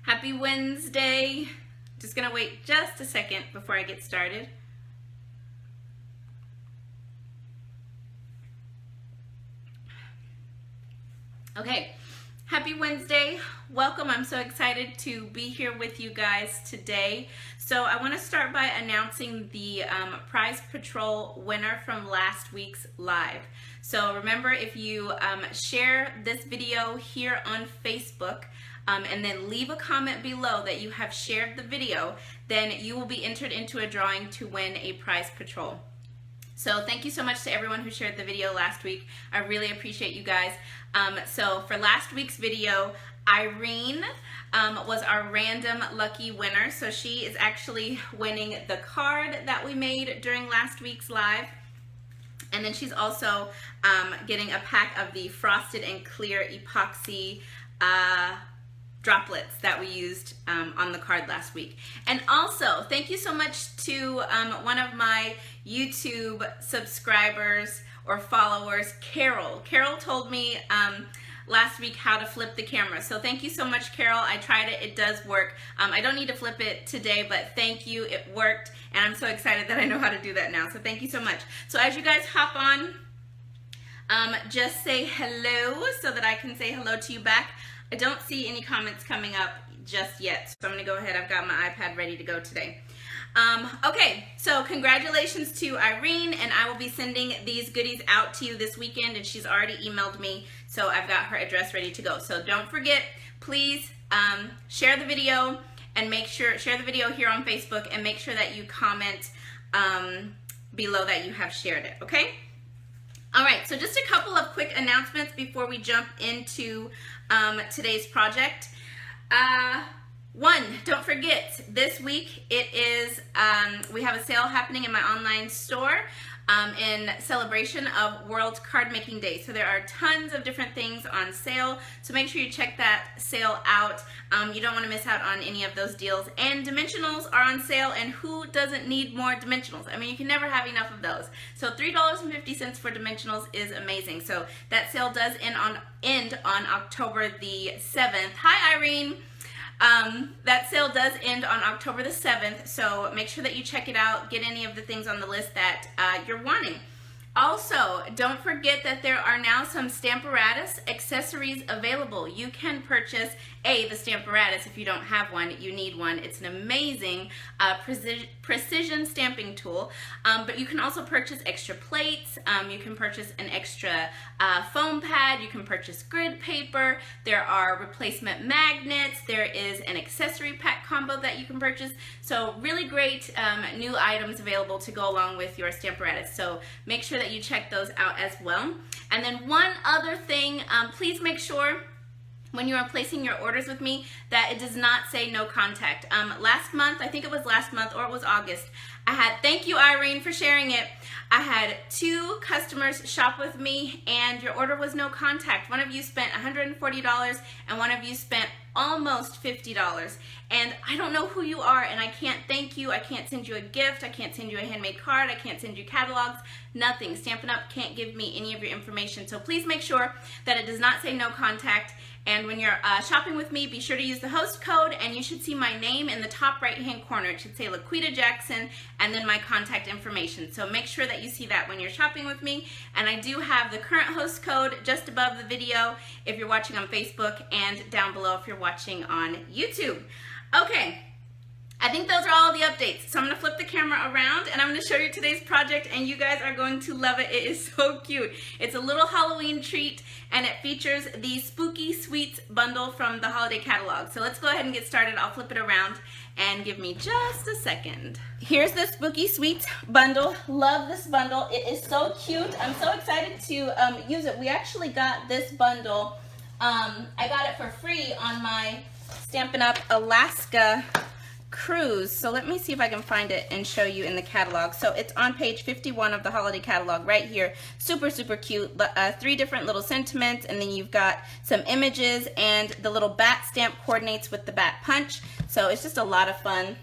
Happy Wednesday. Just gonna wait just a second before I get started. Okay, happy Wednesday. Welcome. I'm so excited to be here with you guys today. So I want to start by announcing the Prize Patrol winner from last week's live. So remember, if you share this video here on Facebook, and then leave a comment below that you have shared the video, then you will be entered into a drawing to win a Prize Patrol. So thank you so much to everyone who shared the video last week. I really appreciate you guys. So for last week's video, Irene was our random lucky winner. So she is actually winning the card that we made during last week's live. And then she's also getting a pack of the frosted and clear epoxy droplets that we used on the card last week. And also, thank you so much to one of my YouTube subscribers or followers, Carol. Carol told me last week how to flip the camera. So thank you so much, Carol. I tried it. It does work. I don't need to flip it today, but thank you. It worked. And I'm so excited that I know how to do that now. So thank you so much. So as you guys hop on, just say hello so that I can say hello to you back. I don't see any comments coming up just yet, so I'm going to go ahead. I've got my iPad ready to go today. Okay, so congratulations to Irene, and I will be sending these goodies out to you this weekend, and she's already emailed me, so I've got her address ready to go. So don't forget, please share the video, and share the video here on Facebook, and make sure that you comment below that you have shared it, okay? All right, so just a couple of quick announcements before we jump into today's project. One, don't forget, this week it is, we have a sale happening in my online store in celebration of World Card Making Day. So there are tons of different things on sale, so make sure you check that sale out. You don't want to miss out on any of those deals. And dimensionals are on sale, and who doesn't need more dimensionals? I mean, you can never have enough of those. So $3.50 for dimensionals is amazing. So that sale does end on October the 7th. Hi, Irene. That sale does end on October the 7th, so make sure that you check it out, get any of the things on the list that you're wanting. Also, don't forget that there are now some Stamparatus accessories available. You can purchase the Stamparatus. If you don't have one, you need one. It's an amazing precision stamping tool, but you can also purchase extra plates. You can purchase an extra foam pad. You can purchase grid paper. There are replacement magnets. There is an accessory pack combo that you can purchase. So really great new items available to go along with your Stamparatus. So make sure that you check those out as well. And then one other thing, please make sure when you are placing your orders with me that it does not say no contact. Last month, I think it was last month or it was August, thank you Irene for sharing it, I had 2 customers shop with me and your order was no contact. One of you spent $140 and one of you spent almost $50. And I don't know who you are, and I can't thank you. I can't send you a gift. I can't send you a handmade card. I can't send you catalogs. Nothing. Stampin' Up! Can't give me any of your information. So please make sure that it does not say no contact. And when you're shopping with me, be sure to use the host code, and you should see my name in the top right-hand corner. It should say LaQuita Jackson and then my contact information. So make sure that you see that when you're shopping with me. And I do have the current host code just above the video if you're watching on Facebook, and down below if you're watching on YouTube. Okay, I think those are all the updates. So I'm going to flip the camera around and I'm going to show you today's project, and you guys are going to love it. It is so cute. It's a little Halloween treat, and it features the Spooky Sweets bundle from the holiday catalog. So let's go ahead and get started. I'll flip it around and give me just a second. Here's the Spooky Sweets bundle. Love this bundle. It is so cute. I'm so excited to use it. We actually got this bundle. I got it for free on my Stampin' Up! Alaska cruise. So let me see if I can find it and show you in the catalog. So it's on page 51 of the holiday catalog right here. Super, super cute. 3 different little sentiments, and then you've got some images, and the little bat stamp coordinates with the bat punch. So it's just a lot of fun,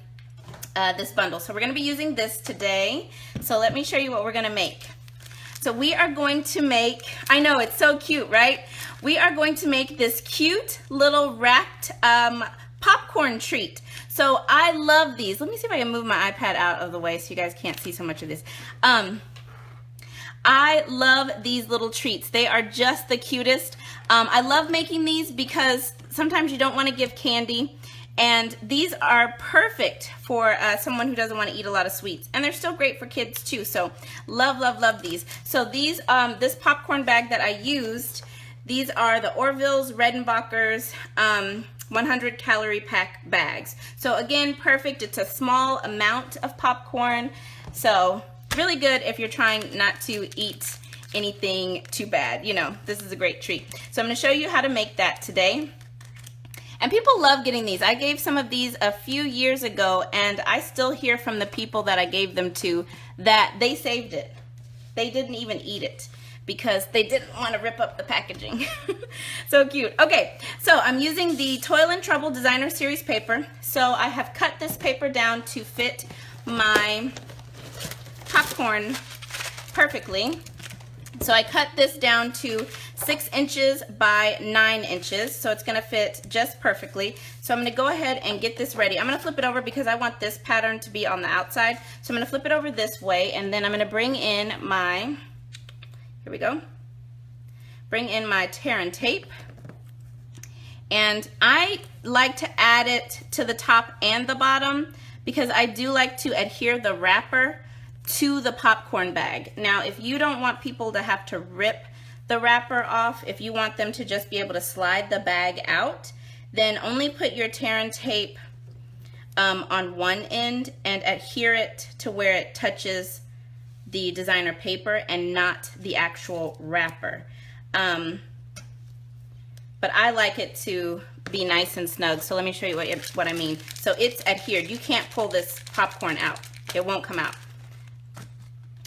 this bundle. So we're going to be using this today. So let me show you what we're going to make. So we are going to make, I know it's so cute, right? We are going to make this cute little wrapped popcorn popcorn treat. So I love these. Let me see if I can move my iPad out of the way so you guys can't see so much of this. I love these little treats. They are just the cutest. I love making these because sometimes you don't want to give candy, and these are perfect for someone who doesn't want to eat a lot of sweets, and they're still great for kids too. So love, love, love these. So these, this popcorn bag that I used, these are the Orville's Redenbacher's 100 calorie pack bags. So again, perfect. It's a small amount of popcorn, so really good if you're trying not to eat anything too bad. You know, this is a great treat. So I'm going to show you how to make that today. And people love getting these. I gave some of these a few years ago, and I still hear from the people that I gave them to that they saved it. They didn't even eat it because they didn't want to rip up the packaging. So cute. Okay, so I'm using the Toil and Trouble Designer Series paper. So I have cut this paper down to fit my popcorn perfectly. So I cut this down to 6 inches by 9 inches, so it's gonna fit just perfectly. So I'm gonna go ahead and get this ready. I'm gonna flip it over because I want this pattern to be on the outside. So I'm gonna flip it over this way, and then I'm gonna bring in my, here we go, bring in my tear and tape. And I like to add it to the top and the bottom because I do like to adhere the wrapper to the popcorn bag. Now, if you don't want people to have to rip the wrapper off, if you want them to just be able to slide the bag out, then only put your tear and tape on one end and adhere it to where it touches the designer paper and not the actual wrapper. But I like it to be nice and snug, so let me show you what I mean. So it's adhered. You can't pull this popcorn out. It won't come out.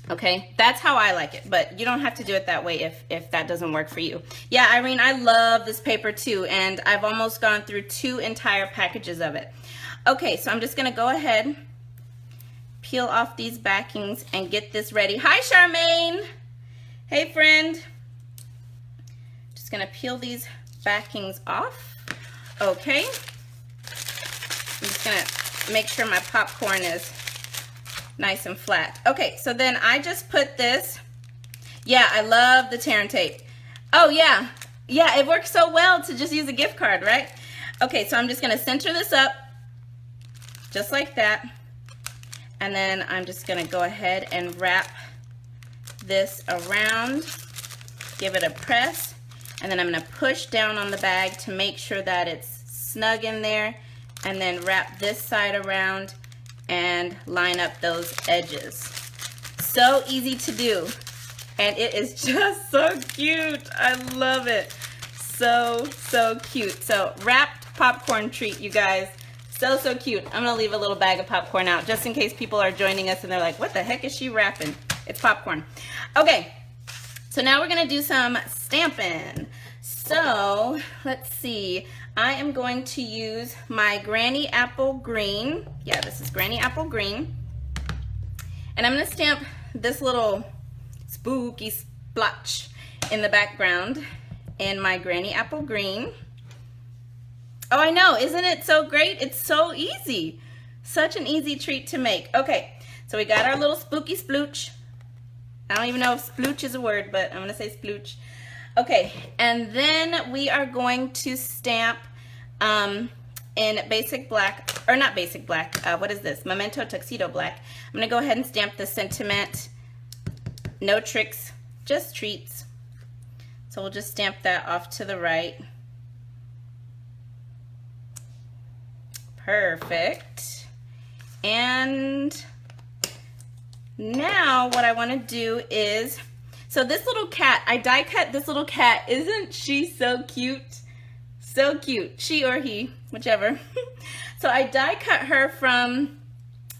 Okay, that's how I like it, but you don't have to do it that way if that doesn't work for you. Yeah, Irene, I love this paper too, and I've almost gone through 2 entire packages of it. Okay, so I'm just gonna go ahead, peel off these backings and get this ready. Hi, Charmaine. Hey, friend. Just gonna peel these backings off. Okay. I'm just gonna make sure my popcorn is nice and flat. Okay, so then I just put this. Yeah, I love the tear and tape. Oh yeah, yeah, it works so well to just use a gift card, right? Okay, so I'm just gonna center this up, just like that. And then I'm just gonna go ahead and wrap this around, give it a press, and then I'm gonna push down on the bag to make sure that it's snug in there, and then wrap this side around and line up those edges. So easy to do, and it is just so cute. I love it. So, so cute. So wrapped popcorn treat, you guys. So, so cute. I'm gonna leave a little bag of popcorn out just in case people are joining us and they're like, what the heck is she wrapping? It's popcorn. Okay, so now we're gonna do some Stampin'. So, let's see. I am going to use my Granny Apple Green. Yeah, this is Granny Apple Green. And I'm going to stamp this little spooky splotch in the background in my Granny Apple Green. Oh, I know. Isn't it so great? It's so easy. Such an easy treat to make. Okay, so we got our little spooky splooch. I don't even know if splooch is a word, but I'm going to say splooch. Okay, and then we are going to stamp in basic black, or not basic black, what is this? Memento Tuxedo Black. I'm going to go ahead and stamp the sentiment, no tricks, just treats. So we'll just stamp that off to the right. Perfect. And now what I want to do is, so this little cat, I die cut this little cat. Isn't she so cute? So cute. She or he, whichever. So I die cut her from,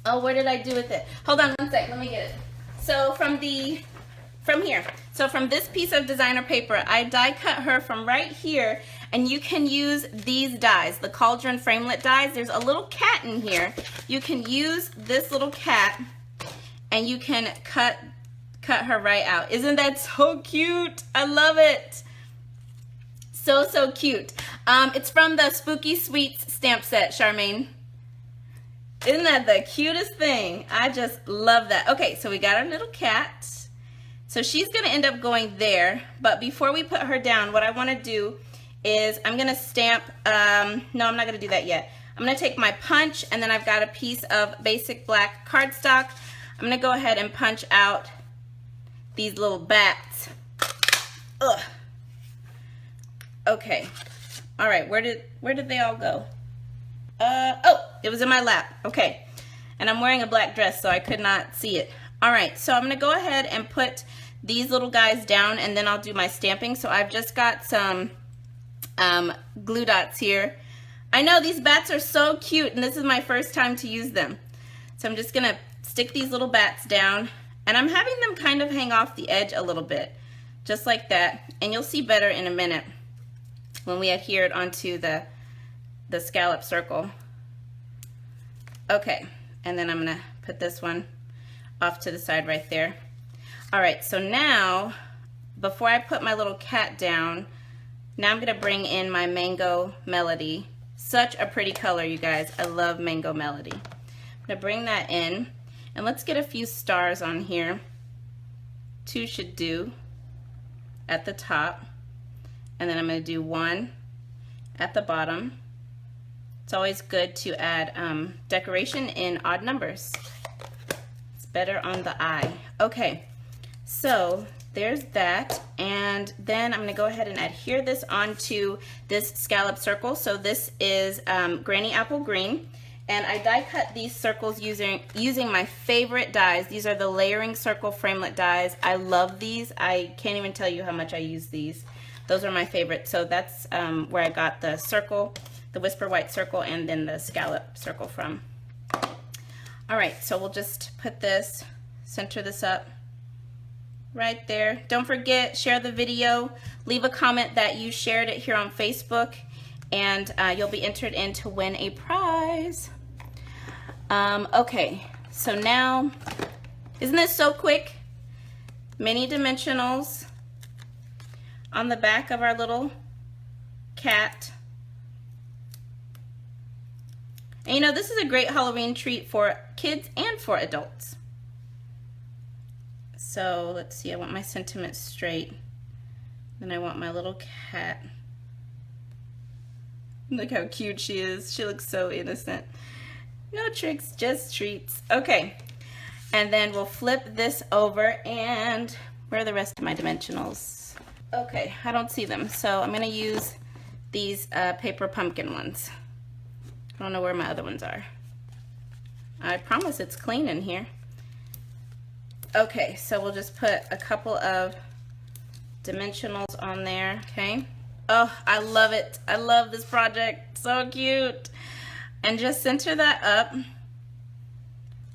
oh, where did I do with it? Hold on one sec, let me get it. So from here. So from this piece of designer paper, I die cut her from right here, and you can use these dies, the Cauldron Framelit dies. There's a little cat in here. You can use this little cat, and you can cut her right out. Isn't that so cute? I love it. So, so cute. It's from the Spooky Sweets stamp set, Charmaine. Isn't that the cutest thing? I just love that. Okay, so we got our little cat. So she's gonna end up going there, but before we put her down, what I wanna do is I'm gonna stamp, no, I'm not gonna do that yet. I'm gonna take my punch, and then I've got a piece of basic black cardstock. I'm gonna go ahead and punch out these little bats. Ugh. Okay. All right, where did they all go? Oh, it was in my lap. Okay. And I'm wearing a black dress, so I could not see it. All right, so I'm gonna go ahead and put these little guys down, and then I'll do my stamping. So I've just got some glue dots here. I know these bats are so cute, and this is my first time to use them. So I'm just gonna stick these little bats down, and I'm having them kind of hang off the edge a little bit, just like that. And you'll see better in a minute when we adhere it onto the scallop circle. Okay, and then I'm gonna put this one off to the side right there. All right, so now, before I put my little cat down, now I'm gonna bring in my Mango Melody. Such a pretty color, you guys. I love Mango Melody. I'm gonna bring that in, and let's get a few stars on here. 2 should do at the top, and then I'm gonna do 1 at the bottom. It's always good to add decoration in odd numbers. It's better on the eye. Okay, so there's that, and then I'm gonna go ahead and adhere this onto this scallop circle. So this is Granny Apple Green, and I die cut these circles using my favorite dies. These are the layering circle framelit dies. I love these. I can't even tell you how much I use these. Those are my favorite. So that's where I got the circle, the Whisper White circle, and then the scallop circle from. All right, so we'll just put this, center this up right there. Don't forget, share the video, leave a comment that you shared it here on Facebook, and you'll be entered in to win a prize. Okay, so now, isn't this so quick? Mini dimensionals on the back of our little cat. And you know, this is a great Halloween treat for kids and for adults. So let's see, I want my sentiments straight. Then I want my little cat. Look how cute she is. She looks so innocent. No tricks, just treats. Okay, and then we'll flip this over, and where are the rest of my dimensionals? Okay, I don't see them, so I'm gonna use these paper pumpkin ones. I don't know where my other ones are. I promise it's clean in here. Okay, so we'll just put a couple of dimensionals on there, okay? Oh, I love it. I love this project. So cute. And just center that up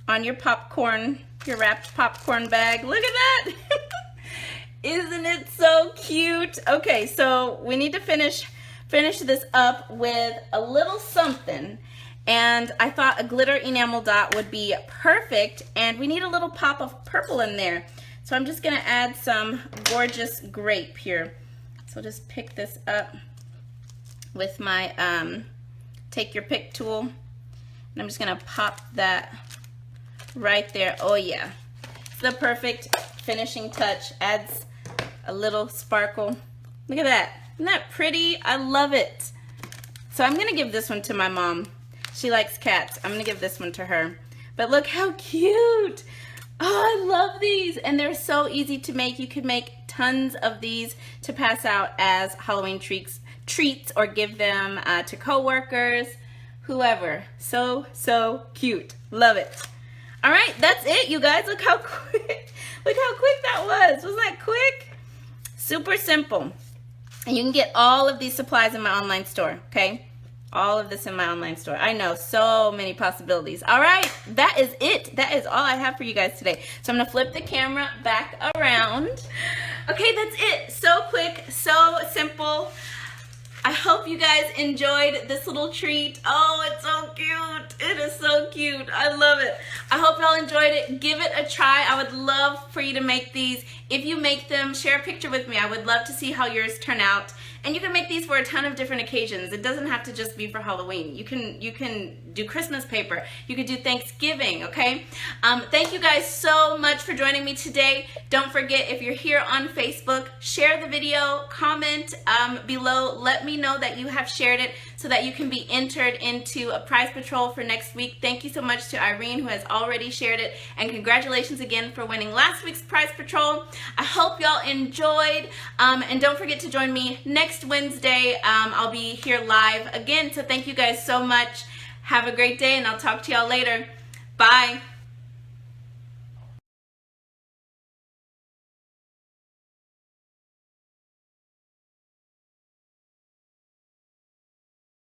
on your popcorn, your wrapped popcorn bag. Look at that. Isn't it so cute? Okay, so we need to finish this up with a little something. And I thought a glitter enamel dot would be perfect, and we need a little pop of purple in there. So I'm just gonna add some gorgeous grape here. So just pick this up with my take your pick tool, and I'm just gonna pop that right there. Oh yeah, it's the perfect finishing touch. Adds a little sparkle. Look at that. Isn't that pretty? I love it. So I'm gonna give this one to my mom. She likes cats. I'm gonna give this one to her. But look how cute. Oh, I love these. And they're so easy to make. You could make tons of these to pass out as Halloween treats or give them to coworkers, whoever. So, so cute. Love it. All right, that's it, you guys. Look how quick. Look how quick that was. Wasn't that quick? Super simple. And you can get all of these supplies in my online store, okay? All of this in my online store. I know, so many possibilities. All right, that is it. That is all I have for you guys today. So I'm gonna flip the camera back around. Okay, that's it. So quick, so simple. I hope you guys enjoyed this little treat. Oh, it's so cute. It is so cute. I love it. I hope y'all enjoyed it. Give it a try. I would love for you to make these. If you make them, share a picture with me. I would love to see how yours turn out. And you can make these for a ton of different occasions. It doesn't have to just be for Halloween. You can do Christmas paper. You could do Thanksgiving, okay? Thank you guys so much for joining me today. Don't forget, if you're here on Facebook, share the video, comment below. Let me know that you have shared it so that you can be entered into a prize patrol for next week. Thank you so much to Irene, who has already shared it, and congratulations again for winning last week's prize patrol. I hope y'all enjoyed, and don't forget to join me next Wednesday. I'll be here live again, so thank you guys so much. Have a great day, and I'll talk to y'all later. Bye.